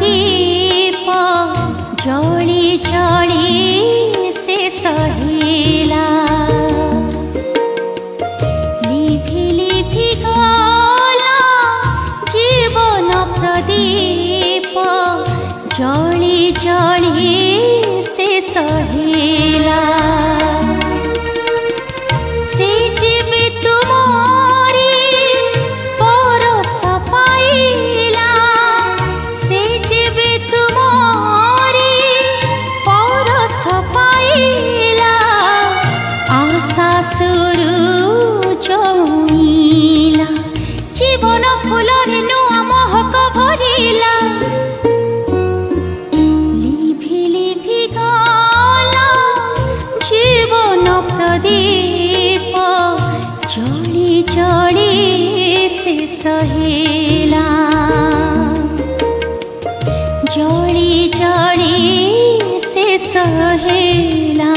प्रदीप जली जली से सहेला लिभि लिभि गला जीवन प्रदीप जली जली से सहेला जीवन फूलरे नुआ महक भरिला लिभि लिभि गला जीवन प्रदीप जली जली से सहेला जली जली से सहेला।